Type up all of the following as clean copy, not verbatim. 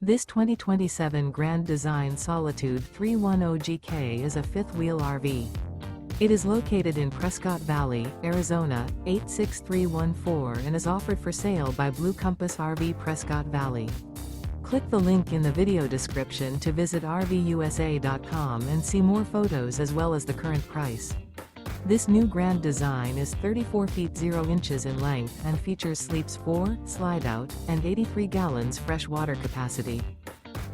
This 2027 Grand Design Solitude 310GK is a fifth-wheel RV. It is located in Prescott Valley, Arizona, 86314 and is offered for sale by Blue Compass RV Prescott Valley. Click the link in the video description to visit RVUSA.com and see more photos as well as the current price. This new Grand Design is 34 feet 0 inches in length and features sleeps 4, Slideout, and 83 gallons fresh water capacity.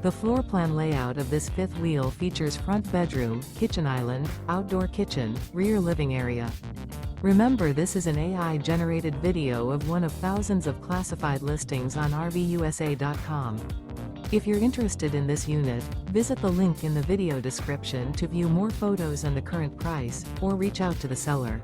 The floor plan layout of this fifth wheel features front bedroom, kitchen island, outdoor kitchen, rear living area. Remember, this is an AI-generated video of one of thousands of classified listings on RVUSA.com. If you're interested in this unit, visit the link in the video description to view more photos and the current price, or reach out to the seller.